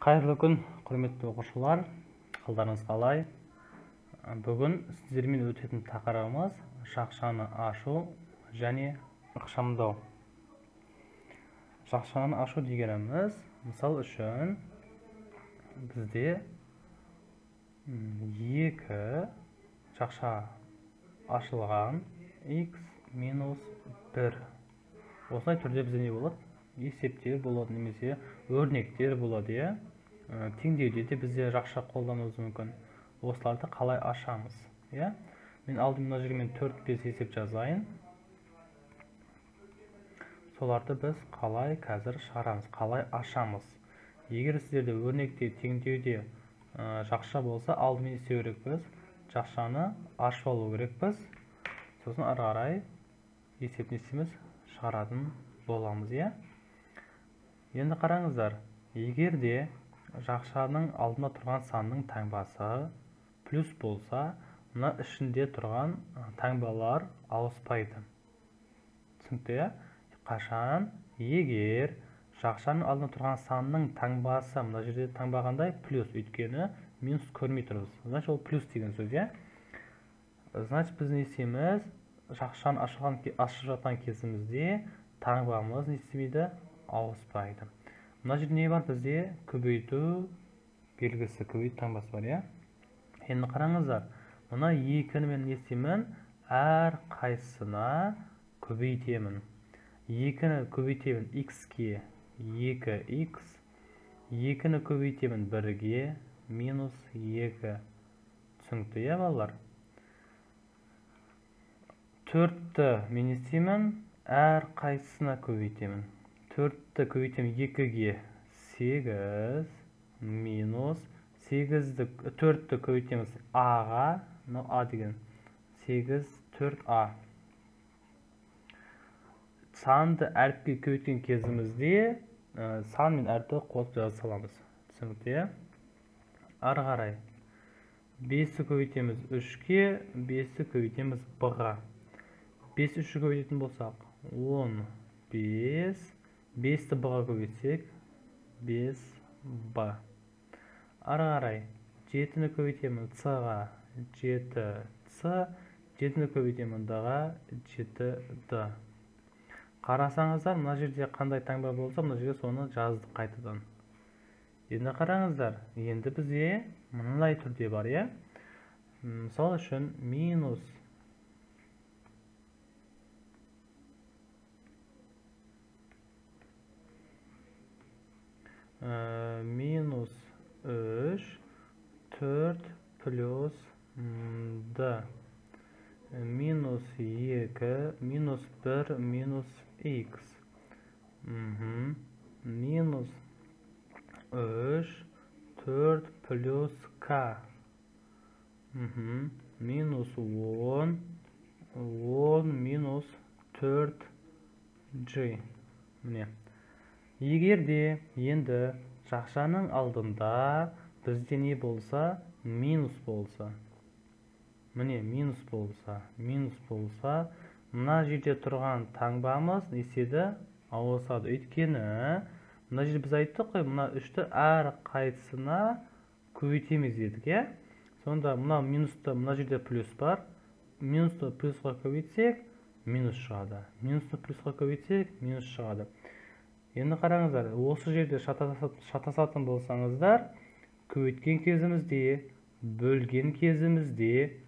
Қайырлы күн, құрметті оқушылар. Қалдарыңыз қалай? Бүгін сіздермен өтетін тақырыбымыз жақшаны ашу және ықшамдау. Жақшаны ашу дегеніміз, мысал үшін бізде екі жақша ашылған x минус 1. Осылай түрде бізде не болады? Есептер болады, немесе өрнектер болады, иә? Теңдеуде де бізде жақша қолдануымыз мүмкін. Осыларды қалай ашамыз, иә? Мен алдым мына жерге 4-5 есеп жазайын. Соларды біз қалай қазір шығарамыз, қалай ашамыз. Егер сіздерде өрнекте, теңдеуде жақша болса, алдымен істеу керекпіз. Жақшаны ашып алу керекпіз. Сосын ары қарай есеп несіміз шығаратын боламыз, иә? Енді қараңыздар, егер де жақшаның алдында тұрған санның таңбасы плюс болса, мына ішінде тұрған таңбалар ауыспайды. Түсінікті? Қашан? Егер жақшаның алдында тұрған санның таңбасы, мына жерде таңба қандай? Плюс, өйткені минус көрмей тұрмыз. Значит, ол плюс деген сөз, иә? Значит, біз не істейміз? Жақшаны ашып жатқан кезімізде таңбамыз не істемейді? Ауыспайды. Мына жерде не бар бізде? Көбейту белгісі, көбейту таңбасы бар, иә? Енді қараңыздар, мына екіні мен не істеймін? Әр қайсына көбейтемін. Екіні көбейтемін x-ке 2x, екіні көбейтемін 1-ге минус 2. Түсінікті, иә, балалар? 4-ті мен не істеймін? Әр қайсына көбейтемін. 4-ті көбейтемін 2-ге 8 минус 4-ті көбейтеміз a-ға, a деген 8, 4a. Санды әріпке көбейткен кезімізде сан мен әріпті қосып жаза саламыз. Түсінікті? Ары қарай 5-ті көбейтеміз 3-ге, 5-ті көбейтеміз b-ға. 5-ті 3-ті көбейтетін болсақ 15, 5-ті b-ға көбейтсек 5b. Ары қарай 7-ні көбейтемін c-ға 7c, 7-ні көбейтемін d-ға 7d. Қарасаңыздар, мына жерде қандай таңба болса, мына жерге соны жаздық қайтадан. Енді қараңыздар, енді бізде мынандай түрде бар, иә? Мысал үшін минус 3, 4 плюс d минус 2, минус 1, минус x. Минус 3, 4 плюс k. Минус 10, 10 минус 4g. Міне. Егер де енді жақшаның алдында бізде не болса, минус болса. Міне, минус болса. Мына жерде тұрған таңбамыз неседі? Ауысады. Өйткені, мына жерде біз айттық қой, мына 3-ті әр қайсына көбейтеміз дедік, иә? Сонда мына минусты, мына жерде плюс бар. Минусты плюсқа көбейтсек, минус шығады. Минусты плюсқа көбейтсек, минус шығады. Енді қараңыздар, осы жерде шатасатын болсаңыздар, көбейткен кезімізде, бөлген кезімізде,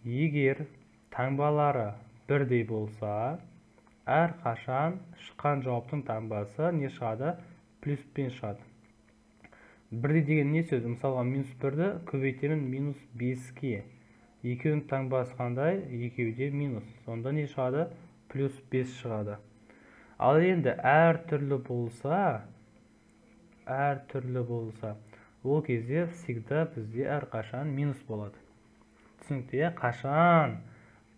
егер таңбалары бірдей болса, әр қашан шыққан жауаптың таңбасы не шығады? Плюспен шығады. Бірдей деген не сөз? Мысалға, минус 1-ді көбейтемін минус 5-ке. Екеуінің таңбасы қандай? Екеуде минус. Сонда не шығады? Плюс 5 шығады. Ал енді әр түрлі болса, ол кезде всегда бізде әр қашан минус болады. Түсінікті? Қашан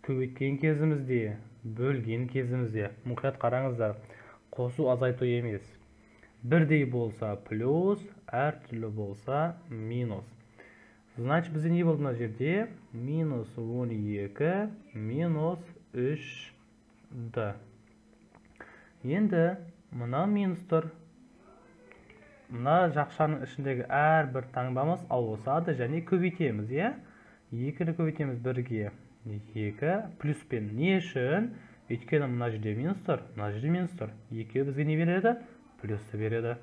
көбейткен кезімізде, бөлген кезімізде. Мұқият қараңыздар, қосу азайту емес. Бірдей болса плюс, әр түрлі болса минус. Значит, бізде не болды мына жерде? Минус 12, минус 3d. Енді мына минус тұр. мына жақшаның ішіндегі әрбір таңбамыз ауысады және көбейтеміз, иә? 2-ні көбейтеміз 1-ге. 2 плюспен. Не үшін? Өйткені мына жерде минус тұр, мына жерде минус тұр. 2 бізге не береді? Плюсты береді.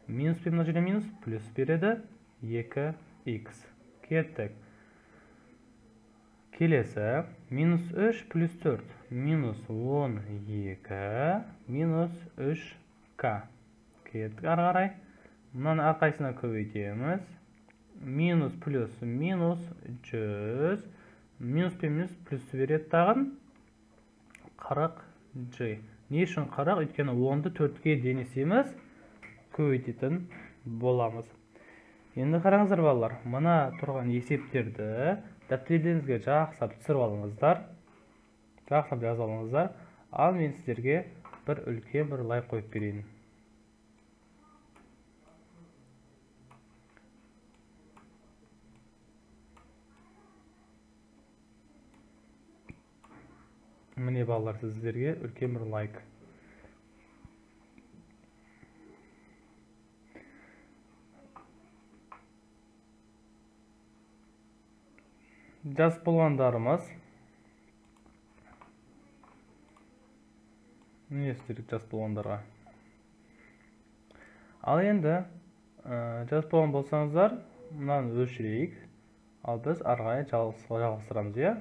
Минус пен мына жерде минус, плюс береді. 2х. Кеттік. Келесі. Минус 3 плюс 4. Минус 12 минус 3к. Кеттік ары қарай. Мынаны әрқайсына көбейтеміз. Минус плюс минус 100. Минус пен минус плюсті береді тағын 40g. Не үшін 40? Өйткені 10-ды 4-ге денесеміз көбейтетін боламыз. Енді қараңыздар балалар, мына тұрған есептерді дәптерлеріңізге жақсылап түсіріп алыңыздар. Жақсылап жазып алыңыздар. Ал мен сіздерге бір үлкен бір лайк қойып берейін. Міне балалар, сіздерге үлкен бір лайк. Жас болғандарымыз. Не істедік жас болғандарға? Ал енді жас болған болсаңыздар, мынаны өшірейік. Ал біз арғай жалғастырамыз, иә?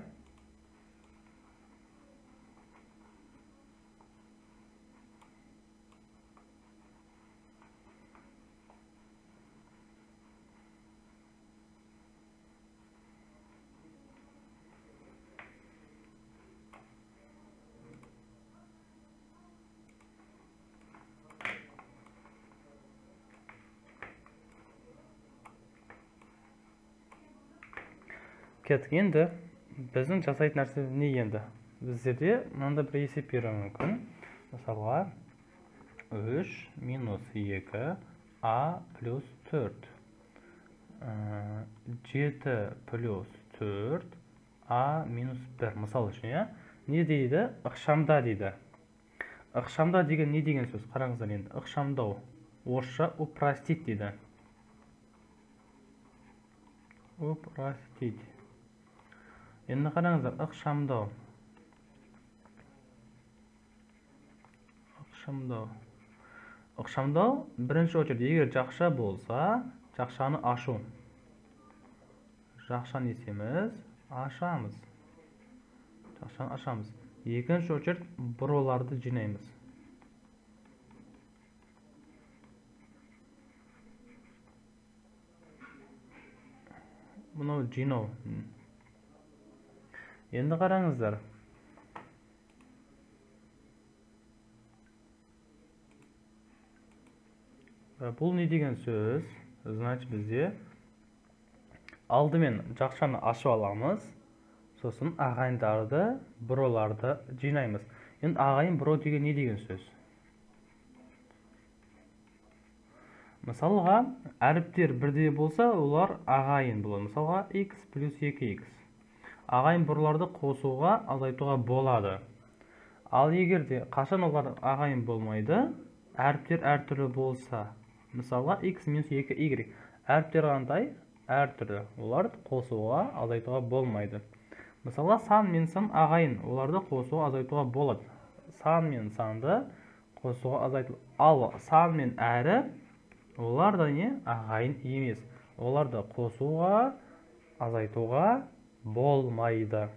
Кеттік. Енді біздің жасайтын нәрсе не енді? Біздерде мынандай бір есеп беруі мүмкін. Мысалға 3 минус 2 а плюс 4. 7 плюс 4 а минус 1. Мысал үшін, не дейді? Ықшамда дейді. Ықшамда деген не деген сөз? Қараңыздар енді. Ықшамдау. Орысша упростить дейді. Упростить. Енді қараңыздар, ықшамдау. Ықшамдау бірінші очередь, егер жақша болса, жақшаны ашу. Жақшаны есеміз, ашамыз. Жақшаны ашамыз. Екінші очередь, бұроларды жинаймыз. Бұны жинау. Енді қараңыздар. Бұл не деген сөз? Значит, бізде алдымен жақшаны ашып аламыз, сосын ағайындарды, бұроларды жинаймыз. Енді ағайын бұрол деген не деген сөз? Мысалға, әріптер бірдей болса, олар ағайын болады. Мысалға, x плюс 2x. Ағайын бұрларды қосуға, азайтуға болады. Ал егерде қашан олар ағайын болмайды, әріптер әртүрлі болса, мысалға x минус 2y. Әріптер қандай? Әртүрлі. Оларды қосуға, азайтуға болмайды. Мысалға, сан мен сан ағайын, оларды қосуға, азайтуға болады. Сан мен санды қосуға, азайтуға. Ал сан мен әрі, олар да не? Ағайын емес. Оларды қосуға, азайтуға болмайды.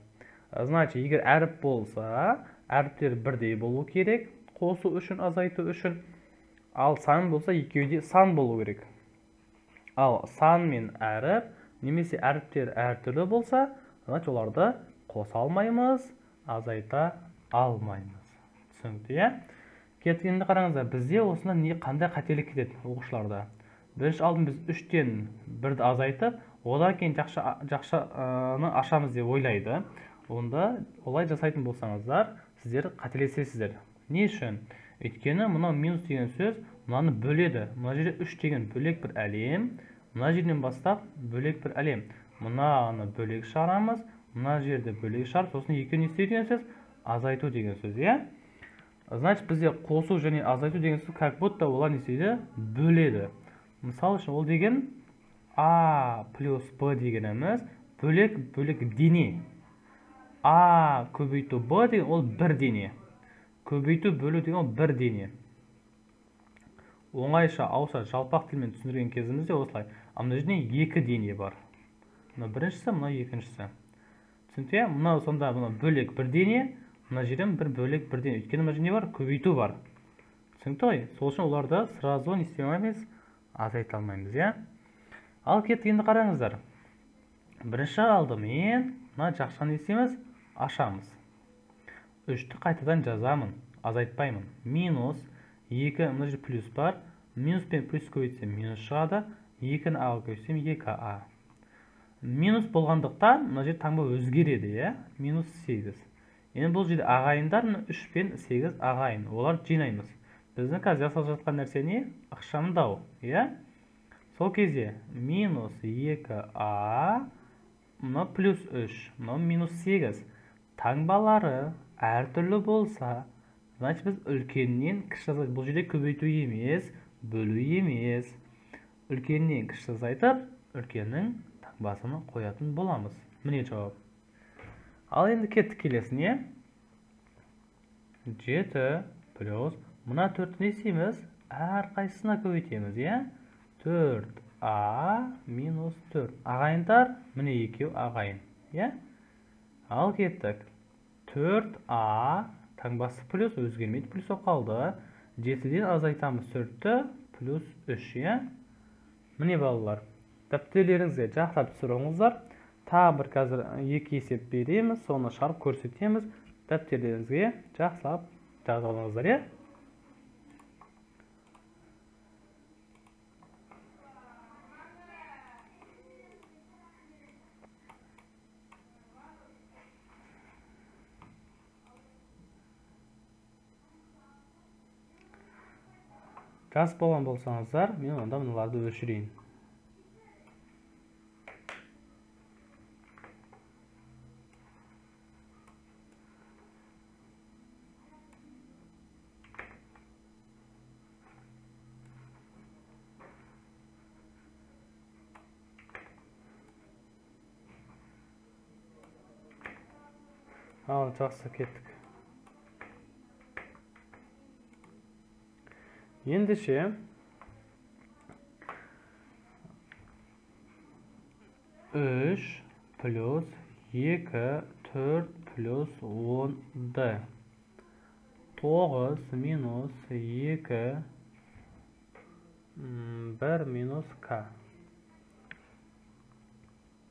Значит, егер әріп болса, әріптер бірдей болу керек, қосу үшін, азайту үшін. Ал сан болса, екеуде сан болу керек. Ал сан мен әріп, немесе әріптер әртүрлі болса, значит, оларды қоса алмаймыз, азайта алмаймыз. Түсінікті, иә? Кеткенде қараңыздар, бізде осында не қандай қателік кетеді оқушыларда. Бірінші алдын біз 3-тен 1-ді азайтып, одан кейін жақшаны ашамыз деп ойлайды. Онда олай жасайтын болсаңыздар, сіздер қателесесіздер. Не үшін? Өйткені мынау минус деген сөз мынаны бөледі. Мына жерде 3 деген бөлек бір әлем, мына жерден бастап бөлек бір әлем. Мынаны бөлек шығарамыз, мына жерде бөлек шығарып, сосын екеуін не істеу деген сөз? Азайту деген сөз, иә? Значит, бізде қосу және азайту деген сөз как будто олар не істейді? Бөледі. Мысал үшін ол деген А плюс Б дегеніміз бөлек дене. А көбейту Б деген ол бір дене. Көбейту бөлу деген ол бір дене. Оңайша ауызша жалпақ тілмен түсіндірген кезімізде осылай. Мына жерде екі дене бар. Мына біріншісі, мына екіншісі. Түсінікті? Мына сонда бөлек бір дене, мына жерден бір бөлек бір дене. Өйткені мына жерде бар? Көбейту бар. Түсінікті ғой? Сол үшін оларды сразу не істей алмаймыз? Азайта алмаймыз, иә? Ал кеттік, енді қараңыздар. Бірінші алдымен мына жақшаны не істейміз? Ашамыз. 3-ті қайтадан жазамын, азайтпаймын. Минус 2, мына жерде плюс бар. Минус пен плюс көбейтсем минус шығады. 2-ні аға көбейтсем 2а. Минус болғандықтан мына жерде таңба өзгереді, иә? Минус 8. Енді бұл жерде ағайындар 3 пен 8 ағайын. Олар жинаймыз. Біздің қазір жасалып жатқан нәрсе не? Ықшамдау, иә? Сол кезде минус 2а, мына плюс 3, мына минус 8. Таңбалары әртүрлі болса, значит біз үлкеннен кіші жазайық. Бұл жерде көбейту емес, бөлу емес. Үлкеннен кіші жазайтып, үлкеннің таңбасını қоятын боламыз. Міне жауап. Ал енді кеттік келесіне. 7 плюс, мына 4-ті не істейміз? Әр қайсысына көбейтеміз, иә? 4а минус 4. Ағайындар, міне екеу ағайын, иә? Ал кеттік. 4а таңбасы плюс өзгермейді, плюс қалды. 7-ден азайтамыз 4-ті плюс 3, иә? Міне балалар, дәптерлеріңізге жақтап түсіріңіздер. Тағы бір қазір 2 есеп береміз, соны шығарып көрсетеміз. Дәптерлеріңізге жақсылап жазылыңыздар, иә? Жас болған болсаңыздар, мен онда мыналарды өшірейін. Ал, жақсы, кеттік. Ендеше 3 плюс 2, 4 плюс 10-ды. 9 минус 2, 1 минус к.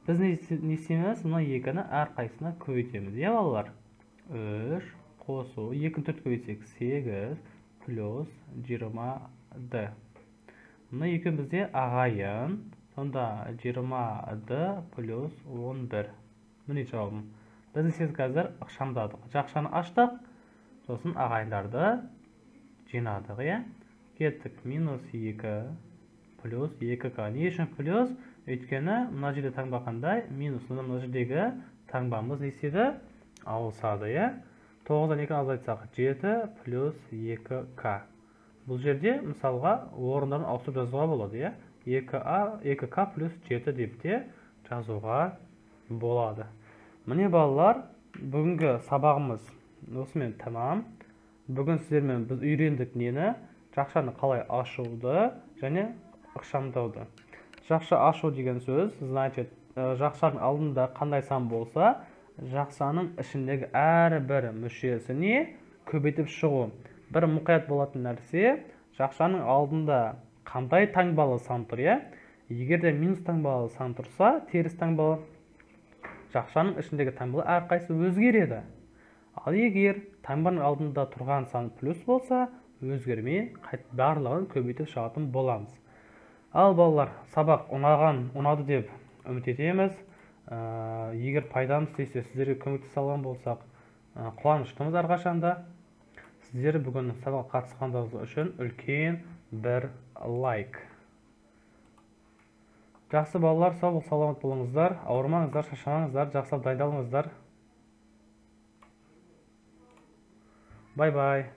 Біз не істейміз? Мына 2-ні әр қайсына көбейтеміз, иә балалар? 3 қосу, 2-ні 4 көбейтсек 8 плюс 20-ды. Мына 2 бізде ағайын, сонда 20-ды плюс 11. Міне жауабым. Біз сіз қазір ықшамдадық. Жақшаны аштық, сосын ағайындарды жинадық, иә? Кеттік, минус 2 плюс 2к. Не үшін плюс? Өйткені мына жерде таңба қандай? Минус. Мына жердегі таңбамыз не істеді? Ауысады, иә? 9-дан 2 азайтсақ 7 плюс 2к. Бұл жерде мысалға орындарын ауысып жазуға болады, иә? 2к плюс 7 деп те жазуға болады. Міне балалар, бүгінгі сабағымыз осымен тамам. Бүгін сіздермен біз үйрендік нені? Жақшаны қалай ашуды және ықшамдауды. Жақша ашу деген сөз, значит, жақшаның алдында қандай сан болса, жақшаның ішіндегі әрбір мүшесіне көбейтіп шығу. Бір мұқият болатын нәрсе, жақшаның алдында қандай таңбалы сан тұр, иә? Егер де минус таңбалы сан тұрса, теріс таңбалы жақшаның ішіндегі таңбалы әрқайсысы өзгереді. Ал егер таңбаның алдында тұрған сан плюс болса, өзгермей барлығын көбейтіп шығатын боламыз. Ал балалар, сабақ ұнады деп үміт етеміз. Егер пайдамыз тисе, сіздерге көмектесе алған болсақ, қуаныштымыз әрқашанда. Сіздер бүгін сабаққа қатысқандарыңыз үшін үлкен бір лайк. Жақсы балалар, сау саламат болыңыздар, ауырмаңыздар, шаршамаңыздар, жақсылап дайындалыңыздар. Бай-бай.